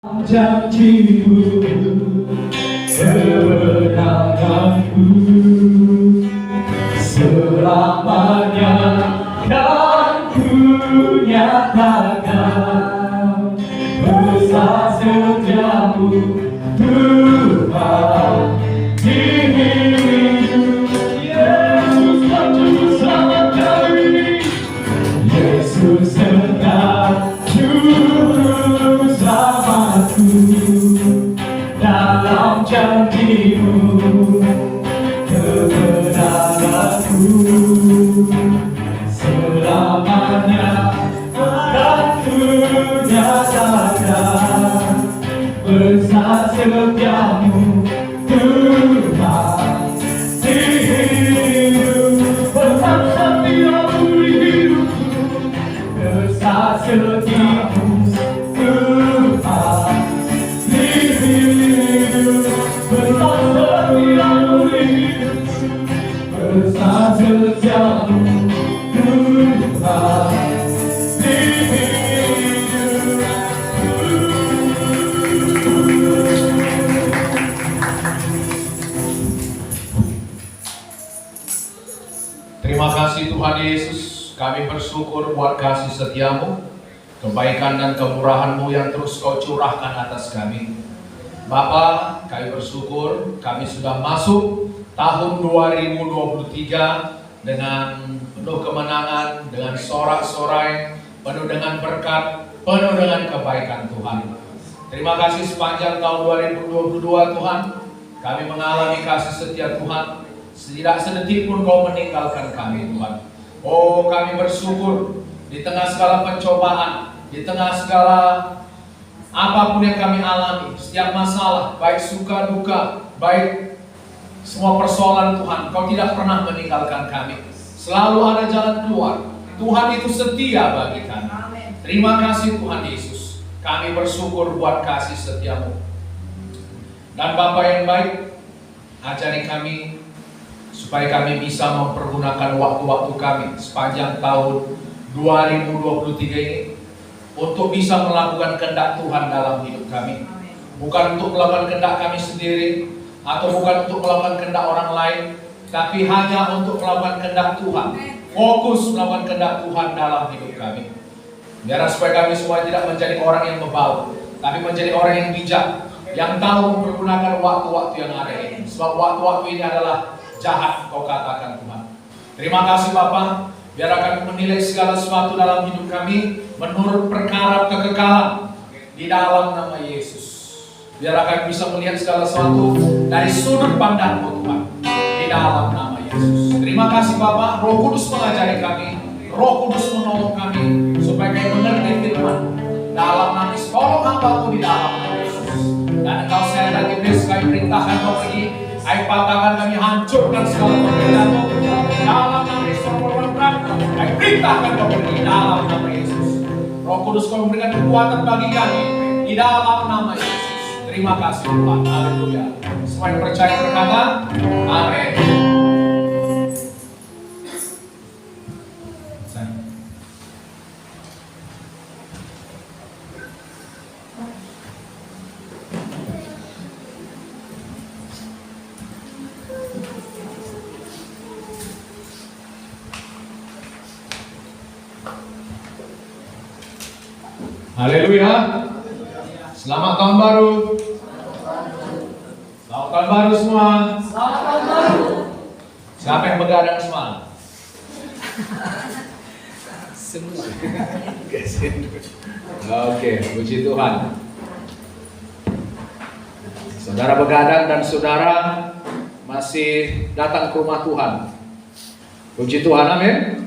Janjimu kebenaranku selamanya kan ku nyatakan besar setiamu Tuhan di hidup Yesus maju bersama kami Yesus tetap juru selamatku dalam janjimu kebenaranku selamanya akan ku nyatakan besar setiamu Tuhan di hidup besar setiamu di hidupku besar setiamu Tuhan di hidup besar setiamu di hidupku besar setiamu Tuhan di hidup. Terima kasih Tuhan Yesus, kami bersyukur buat kasih setiamu, kebaikan dan kemurahan-Mu yang terus Kau curahkan atas kami. Bapa, kami bersyukur kami sudah masuk tahun 2023 dengan penuh kemenangan, dengan sorak-sorai, penuh dengan berkat, penuh dengan kebaikan Tuhan. Terima kasih sepanjang tahun 2022 Tuhan, kami mengalami kasih setia Tuhan. Tidak sedetik pun Kau meninggalkan kami Tuhan. Oh, kami bersyukur di tengah segala pencobaan, di tengah segala apapun yang kami alami, setiap masalah, baik suka duka, baik semua persoalan Tuhan, Kau tidak pernah meninggalkan kami. Selalu ada jalan keluar. Tuhan itu setia bagi kami. Terima kasih Tuhan Yesus. Kami bersyukur buat kasih setiamu. Dan Bapa yang baik, ajari kami supaya kami bisa mempergunakan waktu-waktu kami sepanjang tahun 2023 ini untuk bisa melakukan kehendak Tuhan dalam hidup kami. Bukan untuk melakukan kehendak kami sendiri atau bukan untuk melakukan kehendak orang lain, tapi hanya untuk melakukan kehendak Tuhan. Fokus melakukan kehendak Tuhan dalam hidup kami. Biar supaya kami semua tidak menjadi orang yang bebal, tapi menjadi orang yang bijak, yang tahu mempergunakan waktu-waktu yang ada ini. Sebab waktu-waktu ini adalah jahat, Kau katakan Tuhan. Terima kasih Bapa, biar akan menilai segala sesuatu dalam hidup kami menurut perkara kekekalan di dalam nama Yesus. Biar akan bisa melihat segala sesuatu dari sudut pandang-Mu Tuhan di dalam nama Yesus. Terima kasih Bapa, Roh Kudus mengajari kami, Roh Kudus menolong kami supaya kami mengerti firman dalam nama Yesus. Tolong hamba-Mu di dalam nama Yesus. Dan Engkau saya dan iblis kami perintahkan Kau pergi. Kami patahkan, kami hancurkan segala pekerjaan-Mu dalam nama Yesus. Kami perintahkan Kau pergi dalam nama Yesus. Roh Kudus Kau memberikan kekuatan bagi kami di dalam nama Yesus. Terima kasih Tuhan. Haleluya. Semua yang percaya berkata, amin. Haleluya. Selamat tahun baru. Selamat tahun baru semua. Selamat tahun baru. Siapa yang begadang semua? Semua. Oke, puji Tuhan. Saudara begadang dan saudara masih datang ke rumah Tuhan. Puji Tuhan, amin.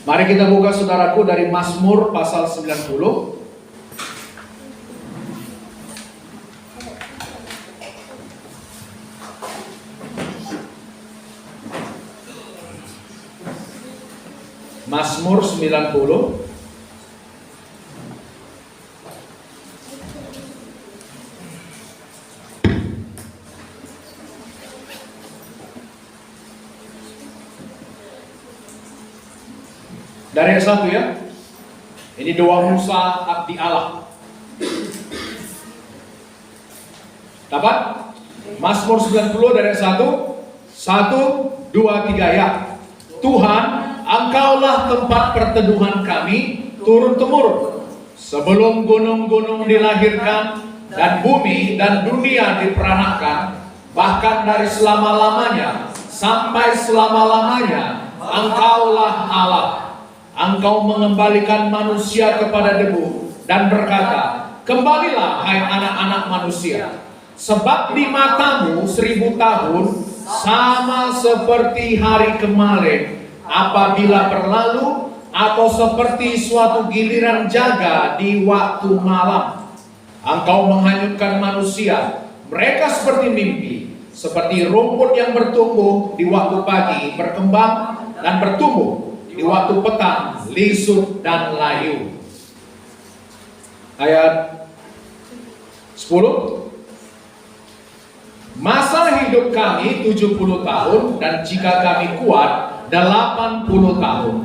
Mari kita buka saudaraku dari Mazmur pasal 90. Mazmur 90. Dari ayat 1 ya. Ini Ini doa Musa abdi Allah. Dapat? Mazmur 90 dari 1, 2, 3 ya. Tuhan, Engkaulah tempat perteduhan kami turun-temurun. Sebelum gunung-gunung dilahirkan dan bumi dan dunia diperanakan, bahkan dari selama-lamanya sampai selama-lamanya, Engkaulah Allah. Engkau mengembalikan manusia kepada debu dan berkata, kembalilah hai anak-anak manusia. Sebab di matamu 1000 tahun sama seperti hari kemarin apabila berlalu, atau seperti suatu giliran jaga di waktu malam. Engkau menghanyutkan manusia, mereka seperti mimpi, seperti rumput yang bertumbuh di waktu pagi, berkembang dan bertumbuh di waktu petang, lisut dan layu. Ayat 10. Masa hidup kami 70 tahun, dan jika kami kuat 80 tahun.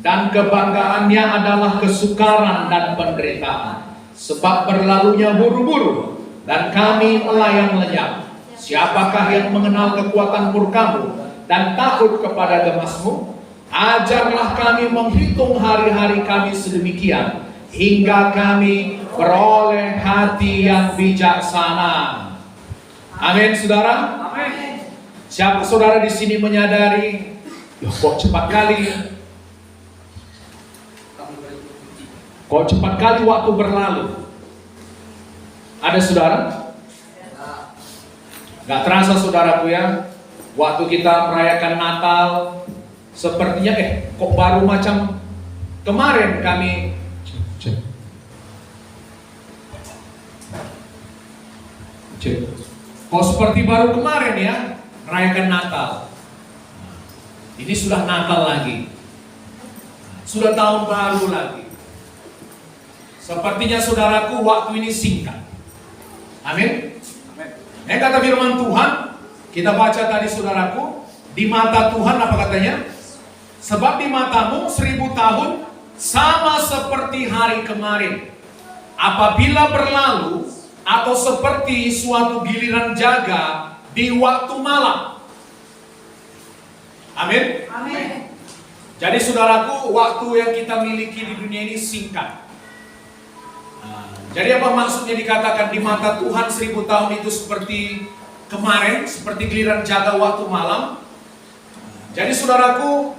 Dan kebanggaannya adalah kesukaran dan penderitaan, sebab berlalunya buru-buru dan kami melayang lenyap. Siapakah yang mengenal kekuatan murkamu dan takut kepada gemasmu? Ajarlah kami menghitung hari-hari kami sedemikian, hingga kami beroleh hati yang bijaksana. Amin, saudara. Amin. Siapa saudara di sini menyadari, ya kok cepat kali? Kok cepat kali waktu berlalu? Ada saudara? Gak terasa saudaraku ya, waktu kita merayakan Natal, sepertinya kok baru macam kemarin kami kok seperti baru kemarin ya merayakan Natal. Ini sudah Natal lagi, sudah tahun baru lagi. Sepertinya saudaraku waktu ini singkat. Amin. Kata firman Tuhan, kita baca tadi saudaraku, di mata Tuhan apa katanya? Sebab di matamu 1000 tahun sama seperti hari kemarin, apabila berlalu, atau seperti suatu giliran jaga di waktu malam. Amin. Amin. Jadi saudaraku, waktu yang kita miliki di dunia ini singkat. Jadi apa maksudnya dikatakan di mata Tuhan 1000 tahun itu seperti kemarin, seperti giliran jaga waktu malam? Jadi saudaraku,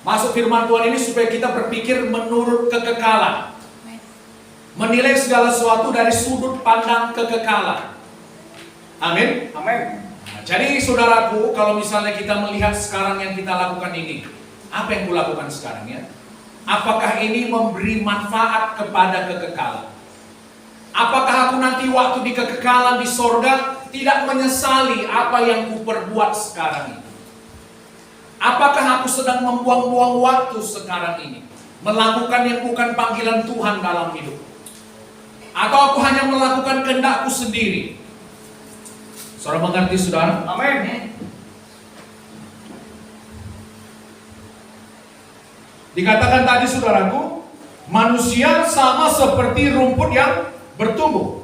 maksud firman Tuhan ini supaya kita berpikir menurut kekekalan, menilai segala sesuatu dari sudut pandang kekekalan. Amin. Amin. Jadi saudaraku, kalau misalnya kita melihat sekarang yang kita lakukan ini, apa yang kulakukan sekarang ya? Apakah ini memberi manfaat kepada kekekalan? Apakah aku nanti waktu di kekekalan di sorga tidak menyesali apa yang kuperbuat sekarang ini? Apakah aku sedang membuang-buang waktu sekarang ini, melakukan yang bukan panggilan Tuhan dalam hidup? Atau aku hanya melakukan kehendakku sendiri? Saudara mengerti saudara? Amin. Dikatakan tadi saudaraku, manusia sama seperti rumput yang bertumbuh.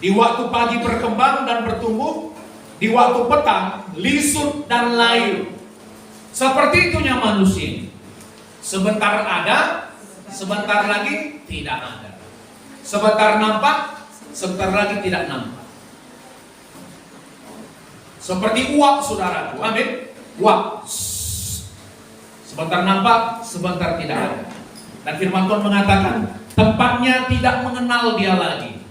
Di waktu pagi berkembang dan bertumbuh, di waktu petang lisut dan layu. Seperti itunya manusia. Sebentar ada, sebentar lagi tidak ada. Sebentar nampak, sebentar lagi tidak nampak. Seperti uap saudaraku, amin. Uap. Sebentar nampak, sebentar tidak ada. Dan firman Tuhan mengatakan, tempatnya tidak mengenal dia lagi.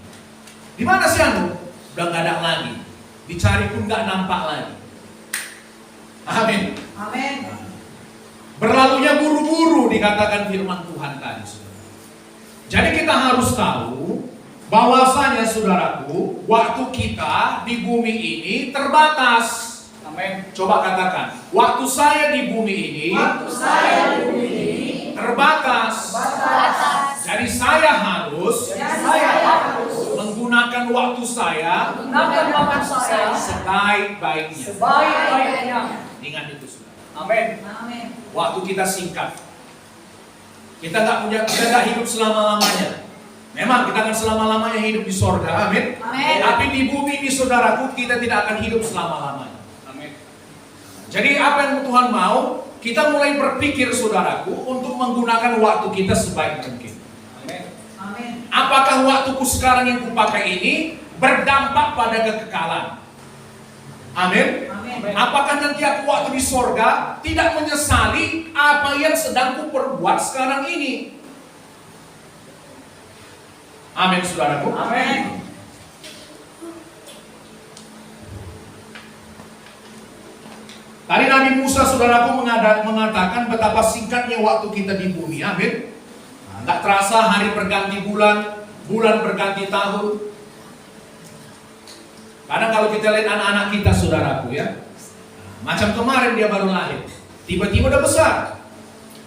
Di mana sih anu? Udah nggak ada lagi. Dicari pun nggak nampak lagi. Amin. Amin. Berlalunya buru-buru dikatakan firman Tuhan tadi. Jadi kita harus tahu bahwasanya saudaraku, waktu kita di bumi ini terbatas. Amin. Coba katakan, waktu saya di bumi ini terbatas. Jadi saya harus menggunakan waktu saya sebaik-baiknya. Ingat itu saudara. Amin. Waktu kita singkat. Kita nggak hidup selama-lamanya. Memang kita akan selama-lamanya hidup di sorga, amin. Amin. Tapi di bumi ini saudaraku, kita tidak akan hidup selama-lamanya. Amin. Jadi apa yang Tuhan mau, kita mulai berpikir saudaraku untuk menggunakan waktu kita sebaik mungkin. Amin. Amin. Apakah waktuku sekarang yang kupakai ini berdampak pada kekekalan? Amin. Amin. Apakah nanti aku waktu di sorga tidak menyesali apa yang sedang kuperbuat sekarang ini? Amin, saudaraku. Amin. Tadi Nabi Musa, saudaraku, mengatakan betapa singkatnya waktu kita di bumi. Amin. Nggak terasa hari berganti bulan, bulan berganti tahun. Kadang kalau kita lihat anak-anak kita, saudaraku ya, macam kemarin dia baru lahir, tiba-tiba udah besar,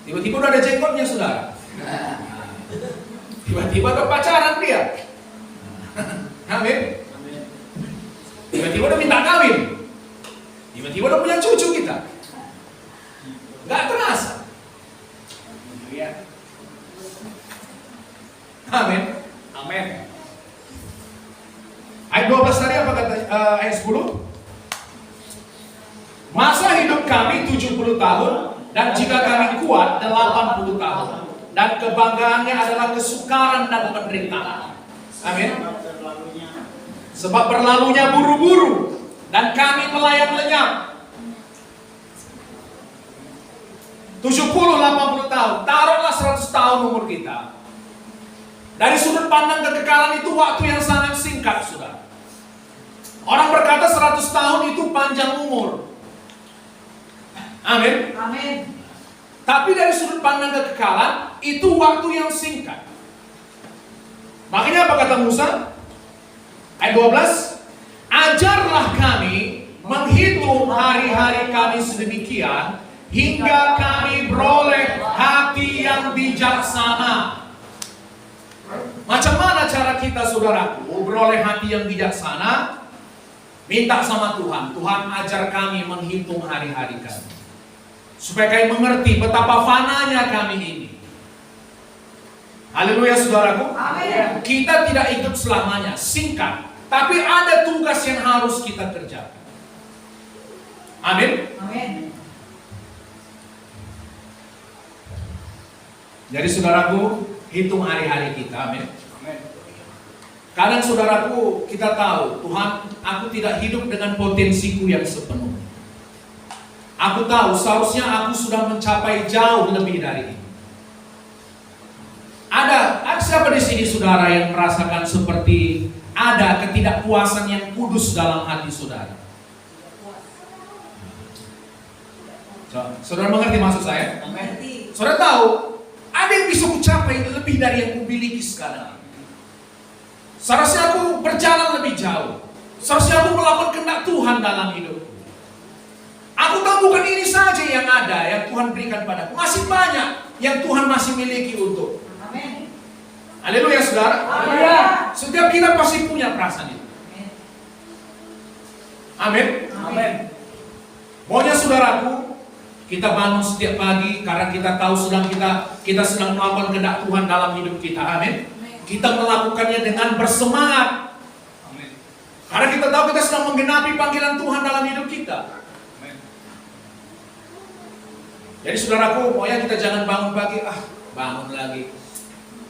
tiba-tiba udah ada jenggotnya, saudara. Tiba-tiba udah pacaran dia. Amin. Tiba-tiba udah minta kawin. Tiba-tiba udah punya cucu kita. Nggak terasa. Amin. Amin. Ayat 12 tadi apa kata ayat 10? Masa hidup kami 70 tahun dan jika kami kuat 80 tahun. Dan kebanggaannya adalah kesukaran dan penderitaan. Amin. Sebab berlalunya buru-buru dan kami melayang lenyap. 70-80 tahun, taruhlah 100 tahun umur kita. Dari sudut pandang kekekalan itu waktu yang sangat singkat, saudara. Orang berkata 100 tahun itu panjang umur. Amin. Amin. Tapi dari sudut pandang kekekalan, itu waktu yang singkat. Makanya apa kata Musa? Ayat 12, ajarlah kami menghitung hari-hari kami sedemikian, hingga kami beroleh hati yang bijaksana. Macam mana cara kita, saudaraku, beroleh hati yang bijaksana? Minta sama Tuhan, Tuhan ajar kami menghitung hari-hari kami. Supaya kami mengerti betapa fananya kami ini. Haleluya, saudaraku. Amin. Kita tidak hidup selamanya, singkat. Tapi ada tugas yang harus kita kerjakan. Amin. Amin. Jadi saudaraku, hitung hari-hari kita. Amin. Amin. Kadang saudaraku, kita tahu, Tuhan, aku tidak hidup dengan potensiku yang sepenuhnya. Aku tahu, seharusnya aku sudah mencapai jauh lebih dari ini. Ada siapa di sini, saudara, yang merasakan seperti ada ketidakpuasan yang kudus dalam hati saudara? Saudara mengerti maksud saya? Mengerti. Saudara tahu, ada yang bisa kucapai lebih dari yang kumiliki sekarang. Seharusnya aku berjalan lebih jauh. Seharusnya aku melakukan kehendak Tuhan dalam hidupku. Aku tahu bukan ini saja yang ada, yang Tuhan berikan padaku. Masih banyak yang Tuhan masih miliki untuk. Amin. Haleluya, saudara. Haleluya. Setiap kita pasti punya perasaan itu. Amin. Amin. Maunya saudaraku, kita bangun setiap pagi karena kita tahu kita sedang melakukan kehendak Tuhan dalam hidup kita. Amin. Kita melakukannya dengan bersemangat. Amin. Karena kita tahu kita sedang menggenapi panggilan Tuhan dalam hidup kita. Amin. Jadi saudaraku, maunya kita jangan bangun pagi, bangun lagi,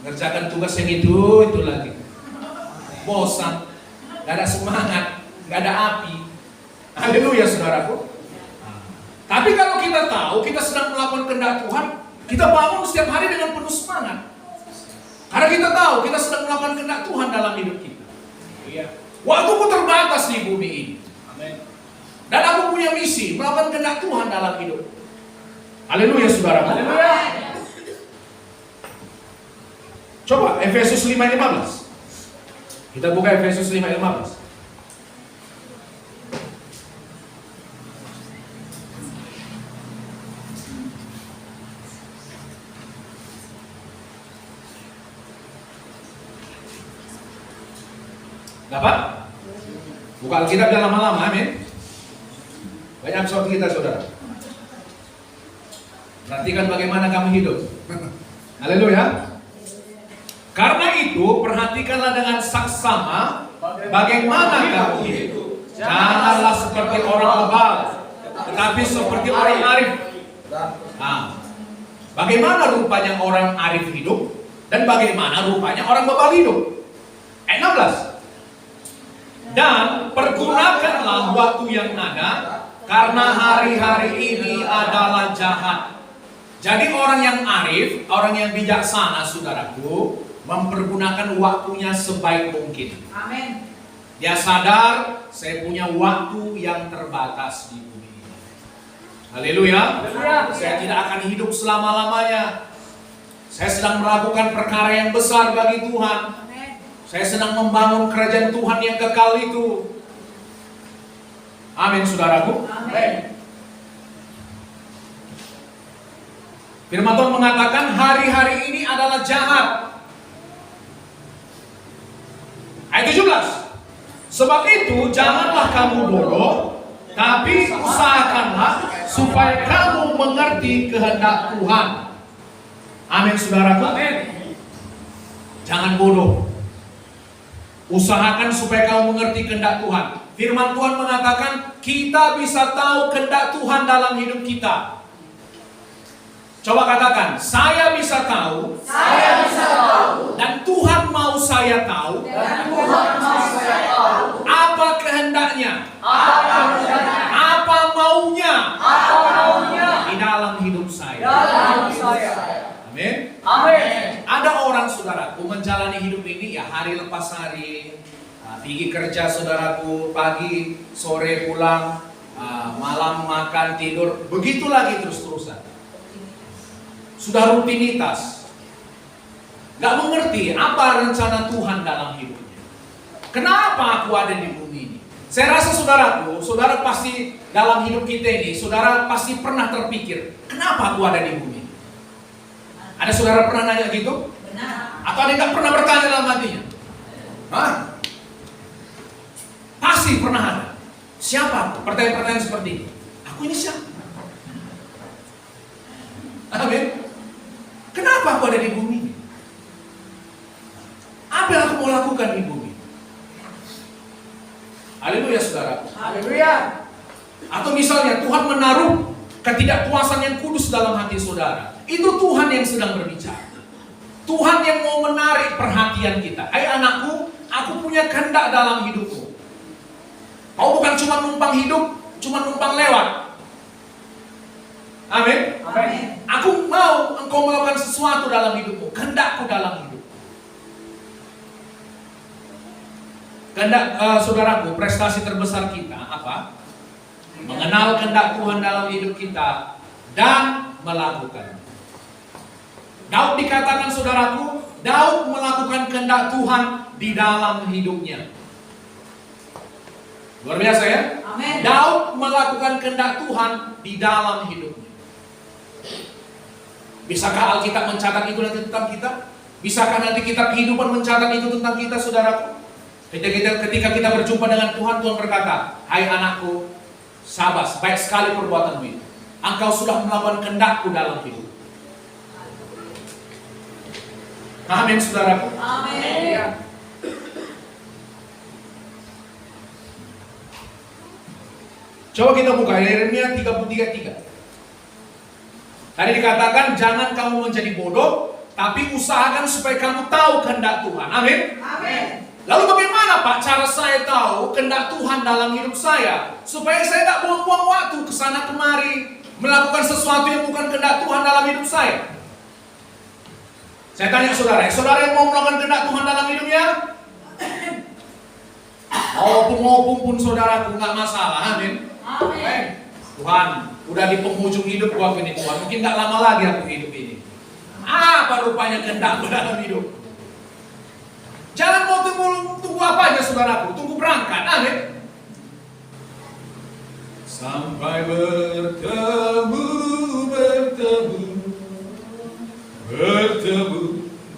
ngerjakan tugas yang itu lagi. Bosan, gak ada semangat, gak ada api. Haleluya, saudaraku. Tapi kalau kita tahu kita sedang melakukan kehendak Tuhan, kita bangun setiap hari dengan penuh semangat. Karena kita tahu kita sedang melakukan kehendak Tuhan dalam hidup kita. Iya. Waktuku terbatas di bumi ini. Amin. Dan aku punya misi melakukan kehendak Tuhan dalam hidup. Haleluya, saudara. Haleluya. Coba Efesus 5:15. Kita buka Efesus 5:15. Dapat? Buka Alkitab jangan lama-lama, amin. Banyak soal kita, saudara. Perhatikan bagaimana kamu hidup. Haleluya. Karena itu perhatikanlah dengan saksama bagaimana kamu hidup. Janganlah seperti orang bebal, tetapi seperti orang arif. Nah, bagaimana rupanya orang arif hidup dan bagaimana rupanya orang bebal hidup? Ayat 16. Dan pergunakanlah waktu yang ada, karena hari-hari ini adalah jahat. Jadi orang yang arif, orang yang bijaksana, saudaraku, mempergunakan waktunya sebaik mungkin. Amin. Dia sadar, saya punya waktu yang terbatas di bumi ini. Haleluya. Saya tidak akan hidup selama-lamanya. Saya sedang melakukan perkara yang besar bagi Tuhan. Saya sedang membangun kerajaan Tuhan yang kekal itu. Amin, saudaraku. Amin. Firman Tuhan mengatakan hari-hari ini adalah jahat. Ayat 17. Sebab itu janganlah kamu bodoh, tapi usahakanlah supaya kamu mengerti kehendak Tuhan. Amin, saudaraku. Amin. Jangan bodoh. Usahakan supaya kamu mengerti kehendak Tuhan. Firman Tuhan mengatakan kita bisa tahu kehendak Tuhan dalam hidup kita. Coba katakan, saya bisa tahu. Saya bisa tahu. Dan Tuhan mau saya tahu. Dan Tuhan mau saya tahu. Apa kehendaknya? Apa kehendaknya? Apa maunya? Apa maunya? Di dalam hidup saya. Dalam saya. Amin. Amin. Ada orang, saudaraku, menjalani hidup ini ya hari lepas hari. Pergi kerja, saudaraku, pagi, sore pulang, malam makan, tidur. Begitu lagi terus-terusan. Sudah rutinitas. Gak mengerti apa rencana Tuhan dalam hidupnya. Kenapa aku ada di bumi ini? Saya rasa saudaraku, saudara pasti dalam hidup kita ini, saudara pasti pernah terpikir, kenapa aku ada di bumi? Ada saudara pernah nanya gitu? Benar. Atau ada yang gak pernah bertanya dalam hatinya? Hah? Pasti pernah ada. Siapa aku? Pertanyaan-pertanyaan seperti ini. Aku ini siapa? Amin. Kenapa aku ada di bumi ini? Apa yang aku mau lakukan di bumi? Haleluya, saudara. Haleluya. Atau misalnya Tuhan menaruh ketidakpuasan yang kudus dalam hati saudara. Itu Tuhan yang sedang berbicara. Tuhan yang mau menarik perhatian kita. Hai anakku, aku punya kehendak dalam hidupmu. Kau bukan cuma numpang hidup, cuma numpang lewat. Amin. Amin. Aku mau engkau melakukan sesuatu dalam hidupmu, kehendakku dalam hidup. Kehendak, saudaraku, prestasi terbesar kita apa? Mengenal kehendak Tuhan dalam hidup kita dan melakukan. Daud dikatakan, saudaraku, Daud melakukan kehendak Tuhan di dalam hidupnya. Luar biasa ya? Amin. Daud melakukan kehendak Tuhan di dalam hidupnya. Bisakah Alkitab mencatat itu nanti tentang kita? Bisakah nanti kitab kehidupan mencatat itu tentang kita, saudaraku? Ketika kita berjumpa dengan Tuhan, Tuhan berkata, hai anakku, sabas, baik sekali perbuatanmu itu. Engkau sudah melakukan kehendakku dalam hidup. Amin, saudaraku. Amin. Coba kita buka Yeremia 33:3. Tadi dikatakan jangan kamu menjadi bodoh, tapi usahakan supaya kamu tahu kehendak Tuhan. Amin. Amin. Lalu bagaimana Pak cara saya tahu kehendak Tuhan dalam hidup saya? Supaya saya tidak buang-buang waktu ke sana kemari melakukan sesuatu yang bukan kehendak Tuhan dalam hidup saya. Saya tanya saudara yang mau melakukan kehendak Tuhan dalam hidupnya? Maupun pun saudaraku, nggak masalah. Amin. Amin. Tuhan, udah di penghujung hidup gua ini Tuhan. Mungkin nggak lama lagi aku hidup ini. Apa rupanya kehendak dalam hidup? Jangan mau tunggu apa aja saudaraku, tunggu berangkat. Amin. Sampai bertemu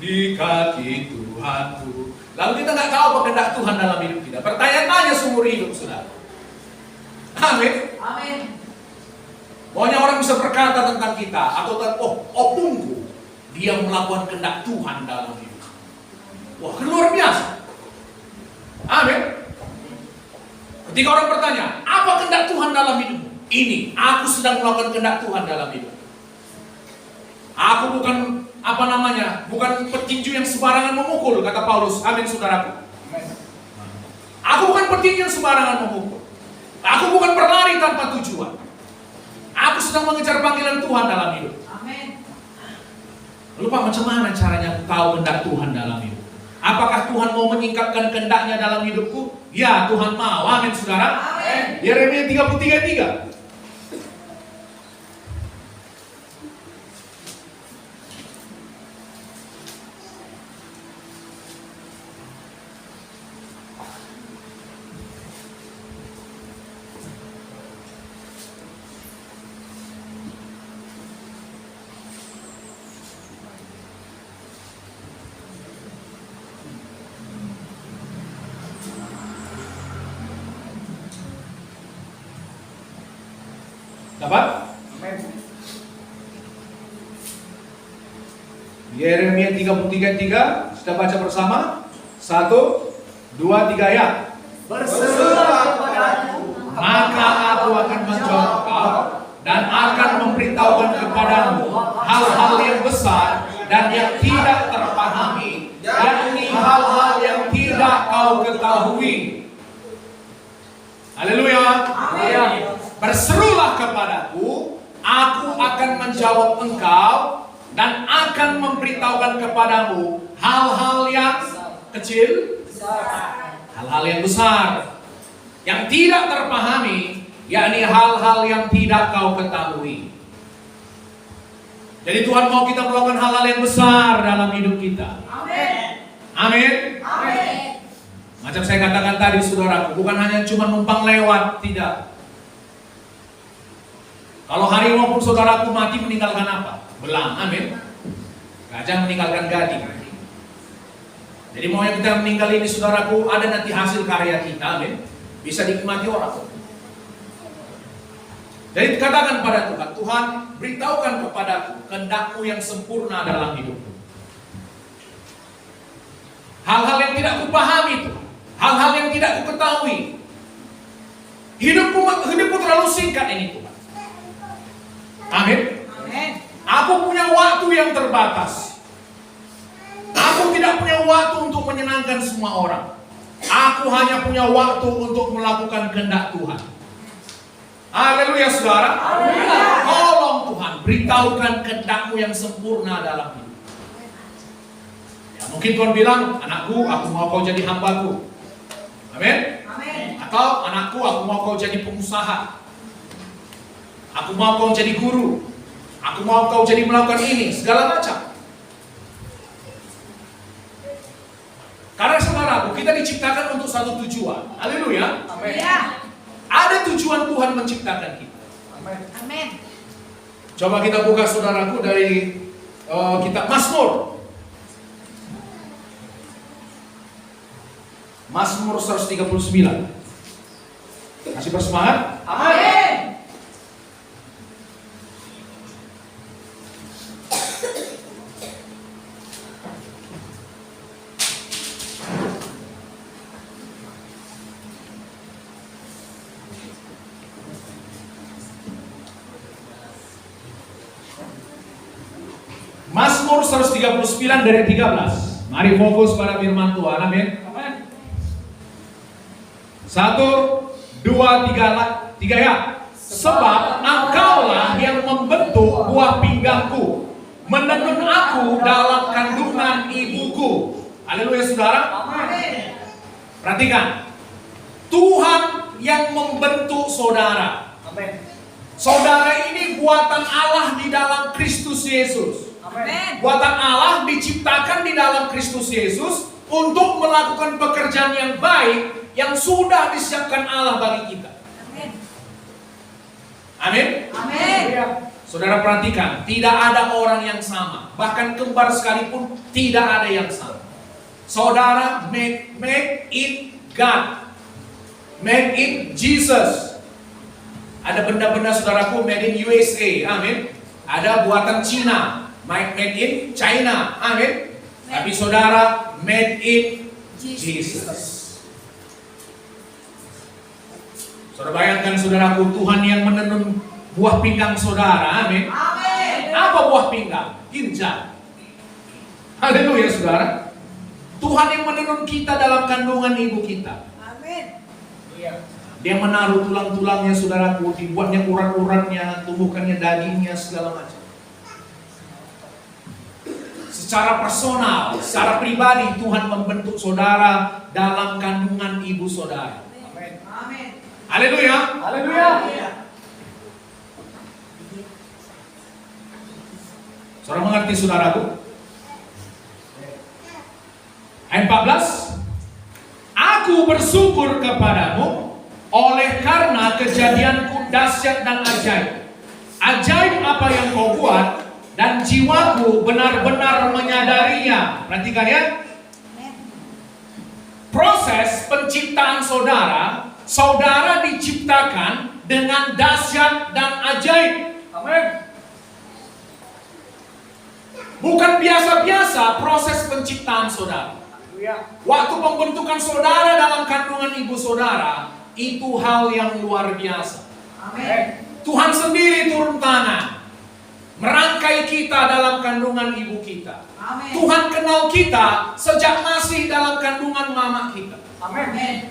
di kaki Tuhanku. Lalu kita nggak tahu apa kehendak Tuhan dalam hidup kita. Pertanyaannya seumur hidup, saudara. Amin. Amin. Pokoknya orang bisa berkata tentang kita atau opungku. dia melakukan kehendak Tuhan dalam hidup. Wah, kan luar biasa. Amin. Ketika orang bertanya, apa kehendak Tuhan dalam hidupmu? Ini, aku sedang melakukan kehendak Tuhan dalam hidup. Aku bukan bukan petinju yang sembarangan memukul, kata Paulus. Amin, saudaraku. Aku bukan petinju yang sembarangan memukul. Aku bukan berlari tanpa tujuan. Aku sedang mengejar panggilan Tuhan dalam hidup. Amin. Lupa macam mana caranya aku tahu kehendak Tuhan dalam hidup? Apakah Tuhan mau menyingkapkan kehendaknya dalam hidupku? Ya, Tuhan mau. Amin, saudara. Amin. Yeremia 33:3. Dapat? Amin. Yeremia 33:3. Kita baca bersama. 1, 2, 3 ya. Berserulah kepadaku, Maka aku akan menjawab kau dan akan memberitahukan kepadamu hal-hal yang besar dan yang tidak terpahami, yakni hal-hal yang tidak kau ketahui. Haleluya. Amin. Berserulah kepadaku, aku akan menjawab engkau dan akan memberitahukan kepadamu hal-hal yang kecil, hal-hal yang besar, yang tidak terpahami, yakni hal-hal yang tidak kau ketahui. Jadi Tuhan mau kita melakukan hal-hal yang besar dalam hidup kita. Amin. Amin. Amin. Macam saya katakan tadi, saudaraku, bukan hanya cuma numpang lewat, tidak. Kalau harimau pun saudaraku mati meninggalkan apa? Belang, amin. Gajah meninggalkan gading. Jadi mau yang kita meninggal ini saudaraku, ada nanti hasil karya kita, amin. Bisa dinikmati orang. Jadi katakan pada Tuhan, Tuhan beritahukan kepadaku kehendak-Mu yang sempurna dalam hidupku. Hal-hal yang tidak kupahami itu, hal-hal yang tidak kuketahui. Hidupku terlalu singkat ini Tuhan. Amin. Amin. Aku punya waktu yang terbatas. Aku tidak punya waktu untuk menyenangkan semua orang. Aku hanya punya waktu untuk melakukan kehendak Tuhan. Haleluya, saudara. Tolong Tuhan, beritahukan kehendak-Mu yang sempurna dalam hidup. Ya, mungkin Tuhan bilang, anakku, aku mau kau jadi hambaku. Amin. Amin. Atau anakku, aku mau kau jadi pengusaha. Aku mau kau jadi guru. Aku mau kau jadi melakukan ini, segala macam. Karena saudaraku, kita diciptakan untuk satu tujuan. Haleluya. Amin. Ada tujuan Tuhan menciptakan kita. Amin. Amin. Coba kita buka saudaraku dari kitab Mazmur. Mazmur 139. Masih bersemangat? Amin. Mazmur 139 dari 13. Mari fokus pada firman Tuhan. Amin. Amin. 1, 2, 3 ya. Sebab Engkaulah yang membentuk buah pinggangku, menenun aku dalam kandungan ibuku. Haleluya, saudara. Amin. Perhatikan, Tuhan yang membentuk saudara. Amin. Saudara ini buatan Allah di dalam Kristus Yesus. Amin. Buatan Allah diciptakan di dalam Kristus Yesus untuk melakukan pekerjaan yang baik yang sudah disiapkan Allah bagi kita. Amin. Amin. Amin. Saudara perhatikan, tidak ada orang yang sama. Bahkan kembar sekalipun tidak ada yang sama. Saudara made in God. Made in Jesus. Ada benda-benda saudaraku made in USA. Amin. Ada buatan Cina. made in China, amin. Tapi saudara made in Jesus. Saudara bayangkan saudaraku, Tuhan yang menenun buah pinggang saudara, amin. Amin. Apa buah pinggang? Ginjal. Haleluya saudara. Tuhan yang menenun kita dalam kandungan ibu kita. Amin. Dia menaruh tulang-tulangnya saudaraku, dibuatnya urat-uratnya, tumbuhkannya dagingnya, segala macam. Secara personal, secara pribadi Tuhan membentuk saudara dalam kandungan ibu saudara. Amin. Amin. Haleluya. Haleluya. Saudara mengerti saudaraku? Ayat 14. Aku bersyukur kepadamu oleh karena kejadianku dahsyat dan ajaib. Ajaib apa yang kau buat dan jiwaku benar-benar menyadarinya. Perhatikan ya. Proses penciptaan saudara, saudara diciptakan dengan dahsyat dan ajaib. Amin. Bukan biasa-biasa proses penciptaan saudara. Haleluya. Waktu pembentukan saudara dalam kandungan ibu saudara, itu hal yang luar biasa. Amin. Tuhan sendiri turun tangan, merangkai kita dalam kandungan ibu kita. Amin. Tuhan kenal kita sejak masih dalam kandungan mama kita. Amin.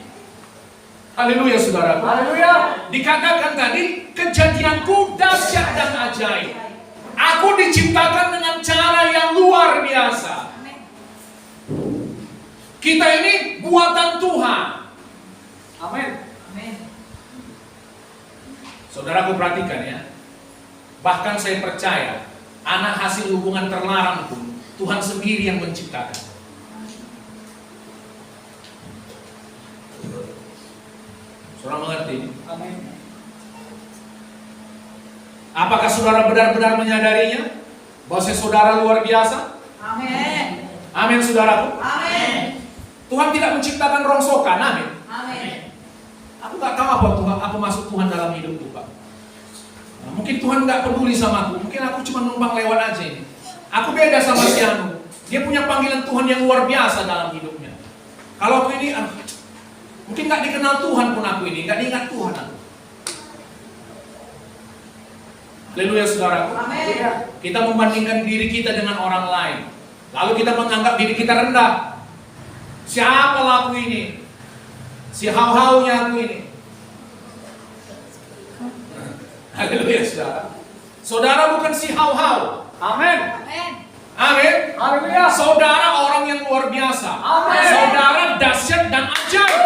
Haleluya saudara. Haleluya. Dikatakan tadi, kejadianku dahsyat dan ajaib. Aku diciptakan dengan cara yang luar biasa. Amin. Kita ini buatan Tuhan. Amin. Amin. Saudaraku perhatikan ya. Bahkan saya percaya, anak hasil hubungan terlarang pun Tuhan sendiri yang menciptakan. Saudara mengerti? Amin. Apakah saudara benar-benar menyadarinya? Bahwa saudara luar biasa? Amin. Amin saudaraku. Amin. Tuhan tidak menciptakan rongsokan, amin. Amin. Aku gak tahu apa Tuhan, apa maksud Tuhan dalam hidupku, Pak. Nah, mungkin Tuhan gak peduli sama aku, mungkin aku cuma numpang lewat aja ini. Aku beda sama si Anu. Dia punya panggilan Tuhan yang luar biasa dalam hidupnya. Kalau aku ini, mungkin gak dikenal Tuhan pun aku ini, gak diingat Tuhan aku. Haleluya saudaraku. Amin. Kita membandingkan diri kita dengan orang lain. Lalu kita menganggap diri kita rendah. Siapa aku ini? Si hau-haunya aku ini. Haleluya saudara. Saudara bukan si hau-hau. Amin. Amin. Amin. Haleluya. Saudara orang yang luar biasa. Amin. Saudara dahsyat dan ajaib.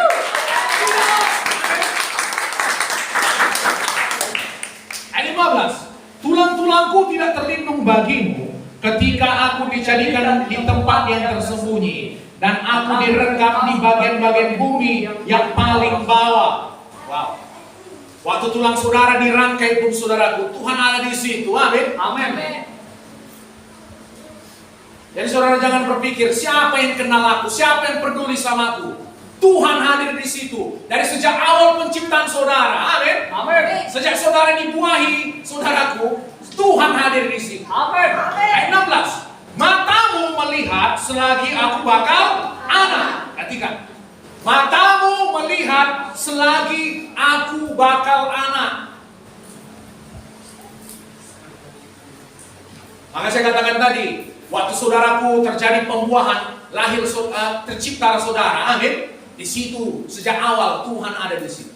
Ayat 15. Tulang-tulangku tidak terlindung bagimu ketika aku dijadikan di tempat yang tersembunyi dan aku direkam di bagian-bagian bumi yang paling bawah. Wow. Waktu tulang saudara dirangkai pun saudaraku, Tuhan ada di situ. Amin. Amin. Jadi saudara jangan berpikir siapa yang kenal aku, siapa yang peduli sama aku. Tuhan hadir di situ dari sejak awal penciptaan saudara. Amin. Amin. Sejak saudara dibuahi, saudaraku, Tuhan hadir di situ. Amin. Ayat 16. Matamu melihat selagi aku bakal anak. Perhatikan. Matamu melihat selagi aku bakal anak. Maka saya katakan tadi, waktu saudaraku terjadi pembuahan, lahir tercipta saudara, amin. Di situ sejak awal Tuhan ada di situ.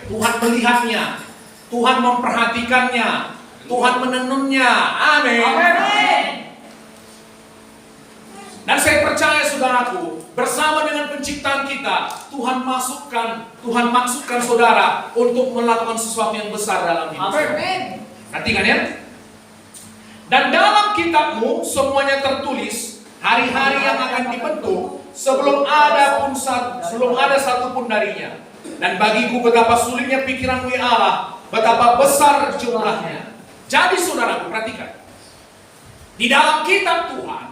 Tuhan melihatnya, Tuhan memperhatikannya, Tuhan menenunnya, amin. Amin. Dan saya percaya saudaraku, bersama dengan penciptaan kita, Tuhan maksudkan saudara untuk melakukan sesuatu yang besar dalam hidup. Amin. Perhatikan ya. Dan dalam kitabmu semuanya tertulis hari-hari yang akan dibentuk sebelum ada satupun darinya. Dan bagiku betapa sulitnya pikiranmu ya Allah, betapa besar jumlahnya. Jadi saudaraku perhatikan, di dalam kitab Tuhan,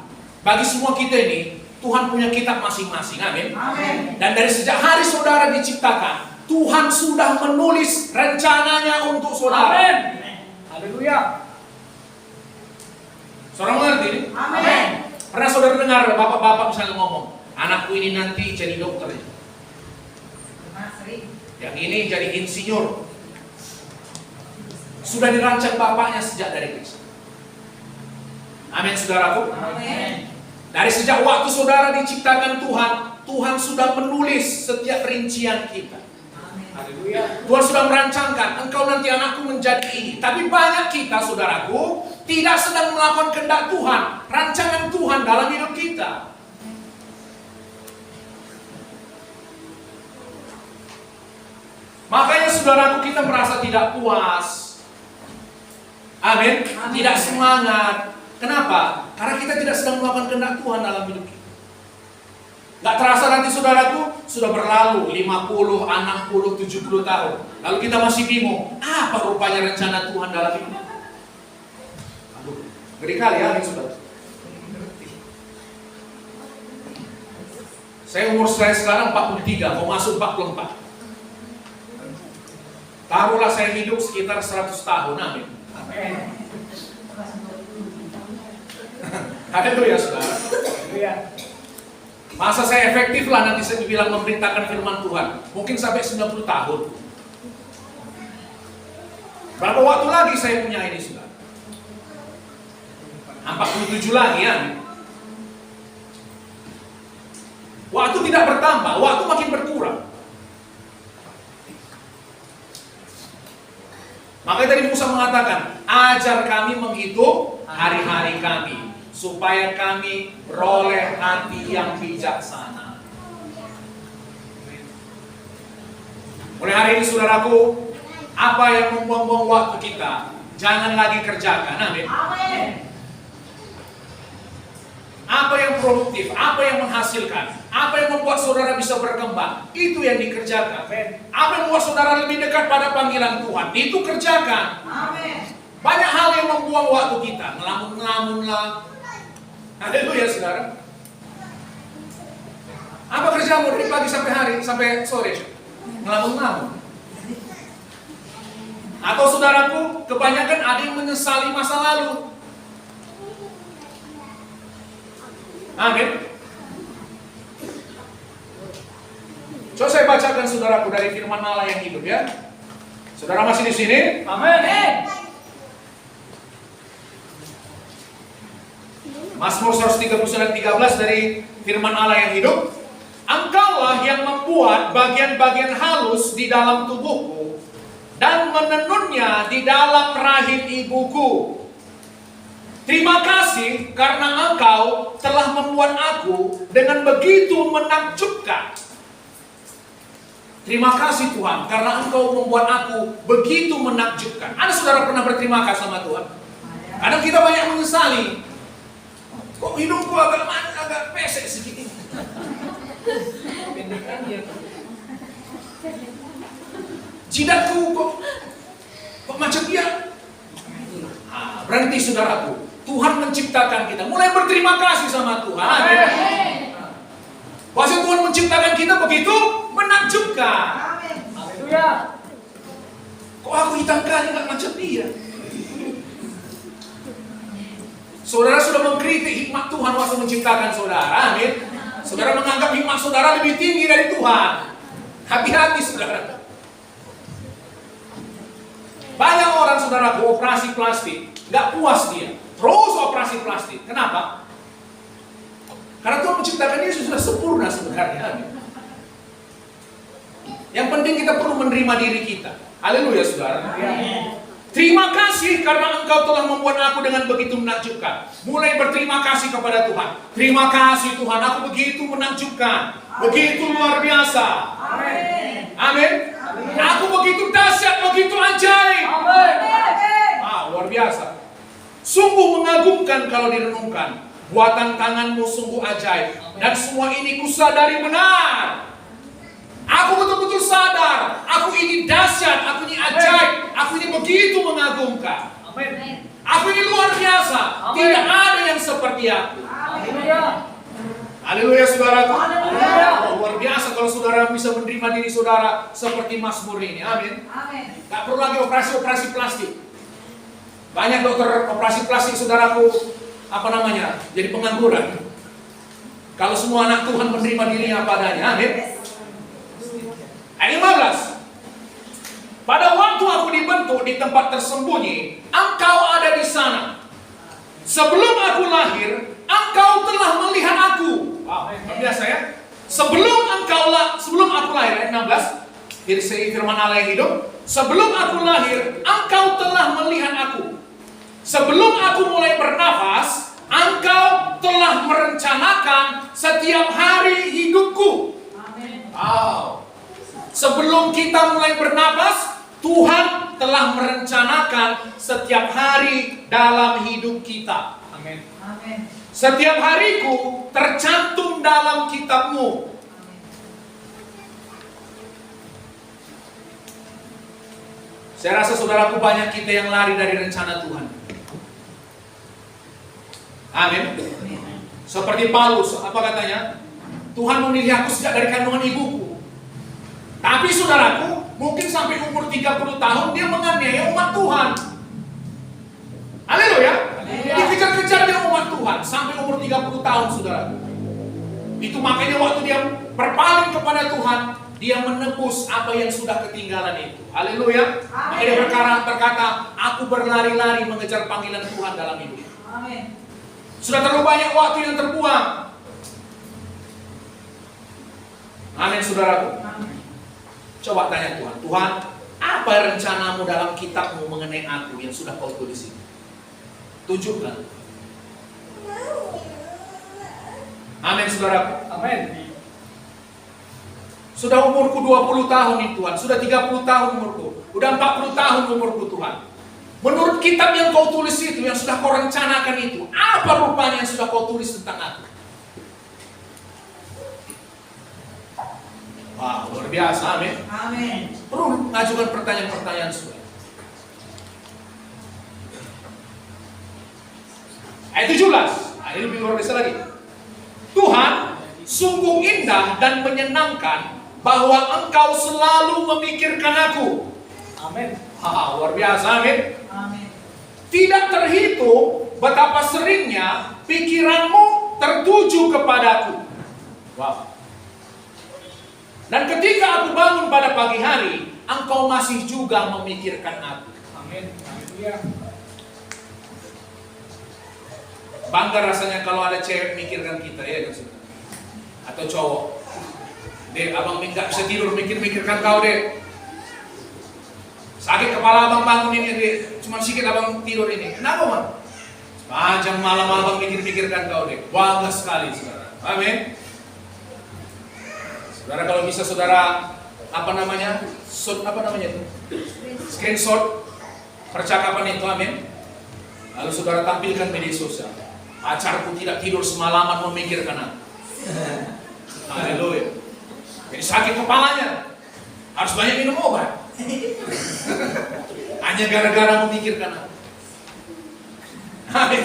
bagi semua kita ini, Tuhan punya kitab masing-masing, amin. Amin. Dan dari sejak hari saudara diciptakan, Tuhan sudah menulis rencananya untuk saudara. Amin. Haleluya. Saudara mengerti ini? Amin. Pernah saudara dengar bapak-bapak misalnya ngomong, anakku ini nanti jadi dokter, yang ini jadi insinyur. Sudah dirancang bapaknya sejak dari kecil. Amin, saudaraku. Amin. Dari sejak waktu saudara diciptakan Tuhan, Tuhan sudah menulis setiap rincian kita. Haleluya. Tuhan sudah merancangkan, engkau nanti anakku menjadi ini. Tapi banyak kita, saudaraku, tidak sedang melakukan kehendak Tuhan, rancangan Tuhan dalam hidup kita. Makanya saudaraku, kita merasa tidak puas. Amin. Tidak semangat. Kenapa? Karena kita tidak sedang melakukan kehendak Tuhan dalam hidup kita. Gak terasa nanti saudaraku, sudah berlalu 50, 60, 70 tahun. Lalu kita masih bingung, apa rupanya rencana Tuhan dalam hidup kita? Aduh, ngeri kali ya, saudara. Saya umur saya sekarang 43, mau masuk 44. Taruhlah saya hidup sekitar 100 tahun, amin. Amin. Haleluya, saudara. Haleluya. Masa saya efektif lah nanti saya bilang memberitakan firman Tuhan. Mungkin sampai 90 tahun. Berapa waktu lagi saya punya ini, saudara? 47 lagi, amin. Waktu tidak bertambah, waktu makin berkurang. Makanya tadi Musa mengatakan, ajar kami menghitung hari-hari kami, supaya kami beroleh hati yang bijaksana. Mulai hari ini saudaraku, apa yang membuang-buang waktu kita, jangan lagi kerjakan, amin. Amin. Apa yang produktif, apa yang menghasilkan, apa yang membuat saudara bisa berkembang, itu yang dikerjakan. Apa yang membuat saudara lebih dekat pada panggilan Tuhan, itu kerjakan. Amin. Banyak hal yang membuang waktu kita, ngelamun-ngelamun lah. Haleluya, saudara. Apa kerjamu dari pagi sampai hari, sampai sore? Ngelamun-ngelamun. Atau saudaraku, kebanyakan ada yang menyesali masa lalu. Amin. Coba saya bacakan saudaraku dari firman Allah yang hidup ya. Saudara masih di sini? Amin. Mazmur 139:13 dari firman Allah yang hidup. Engkaulah yang membuat bagian-bagian halus di dalam tubuhku dan menenunnya di dalam rahim ibuku. Terima kasih karena engkau telah membuat aku dengan begitu menakjubkan. Terima kasih Tuhan karena engkau membuat aku begitu menakjubkan. Ada saudara pernah berterima kasih sama Tuhan? Kadang kita banyak menyesali. Kok hidupku agak pesek sedikit. Jidatku kok macam dia. Berhenti saudaraku. Tuhan menciptakan kita. Mulai berterima kasih sama Tuhan. Amin. Bahwa Tuhan menciptakan kita begitu menakjubkan. Haleluya. Kok aku hitam kali nggak macam dia? Saudara sudah mengkritik hikmat Tuhan waktu menciptakan saudara. Amin. Saudara menganggap hikmat saudara lebih tinggi dari Tuhan. Hati-hati saudara. Banyak orang saudara operasi plastik, nggak puas dia. Terus operasi plastik. Kenapa? Karena Tuhan menciptakan dia sudah sempurna sebenarnya. Yang penting kita perlu menerima diri kita. Haleluya saudara. Terima kasih karena engkau telah membuat aku dengan begitu menakjubkan. Mulai berterima kasih kepada Tuhan. Terima kasih Tuhan, aku begitu menakjubkan. Begitu luar biasa. Amin. Amin. Aku begitu dahsyat, begitu ajaib. Luar biasa. Sungguh mengagumkan kalau direnungkan. Buatan tanganmu sungguh ajaib. Dan semua ini kusadari benar. Aku betul-betul sadar. Aku ini dahsyat, aku ini ajaib. Aku ini begitu mengagumkan. Amin. Aku ini luar biasa. Amin. Tidak ada yang seperti aku. Haleluya. Haleluya saudaraku. Haleluya. Luar biasa kalau saudara bisa menerima diri saudara seperti Mazmur ini. Amin. Amin. Gak perlu lagi operasi-operasi plastik. Banyak dokter operasi plastik saudaraku jadi pengangguran. Kalau semua anak Tuhan menerima dirinya apa adanya, amin. Ayat 15. Pada waktu aku dibentuk di tempat tersembunyi, engkau ada di sana. Sebelum aku lahir, engkau telah melihat aku. Wow, biasa ya. Sebelum aku lahir, ayat 16. Firman Allah yang hidup. Sebelum aku lahir, engkau telah melihat aku. Sebelum aku mulai bernafas, engkau telah merencanakan setiap hari hidupku. Amin. Wow. Sebelum kita mulai bernafas, Tuhan telah merencanakan setiap hari dalam hidup kita. Amin. Amin. Setiap hariku tercantum dalam kitabmu. Saya rasa saudaraku, banyak kita yang lari dari rencana Tuhan. Amin. Seperti Paulus, apa katanya? Tuhan memilih aku sejak dari kandungan ibuku. Tapi saudaraku, mungkin sampai umur 30 tahun dia menganiaya umat Tuhan. Haleluya. Dikejar-kejar dia umat Tuhan sampai umur 30 tahun, saudaraku. Itu makanya waktu dia berpaling kepada Tuhan, dia menebus apa yang sudah ketinggalan itu. Haleluya. Maka dia berkata, aku berlari-lari mengejar panggilan Tuhan dalam hidup. Amin. Sudah terlalu banyak waktu yang terbuang. Amin, saudaraku. Amin. Coba tanya Tuhan, Tuhan, apa rencanamu dalam kitabmu mengenai aku yang sudah kau tulis ini? Tunjukkan. Amin, saudaraku. Amin. Sudah umurku 20 tahun nih Tuhan, sudah 30 tahun umurku, udah 40 tahun umurku Tuhan. Menurut kitab yang kau tulis itu, yang sudah kau rencanakan itu, apa rupanya yang sudah kau tulis tentang aku? Wah, luar biasa, amin. Amin. Perlu mengajukan pertanyaan-pertanyaan saudara. Ayat 17, ini lebih luar biasa lagi. Tuhan, sungguh indah dan menyenangkan bahwa engkau selalu memikirkan aku. Amin. Luar biasa, amin. Amin. Tidak terhitung betapa seringnya pikiranmu tertuju kepadaku. Wow. Dan ketika aku bangun pada pagi hari, engkau masih juga memikirkan aku. Amin. Haleluya. Bangga rasanya kalau ada cewek mikirkan kita, ya kan? Atau cowok. Dek, abang nggak bisa tidur mikir-mikirkan kau, Dek. Sakit kepala abang bangun ini, Dek. Cuma sedikit abang tidur ini. Kenapa, Bang? Panjang malam abang mikir-mikirkan kau, Dek. Bangga sekali, saudara. Amin. Saudara, kalau bisa saudara, screenshot percakapan itu, amin. Lalu saudara tampilkan media sosial. Pacarku tidak tidur semalaman memikirkan aku. Haleluya. Jadi sakit kepalanya, harus banyak minum obat. Hanya gara-gara memikirkan aku. Amin.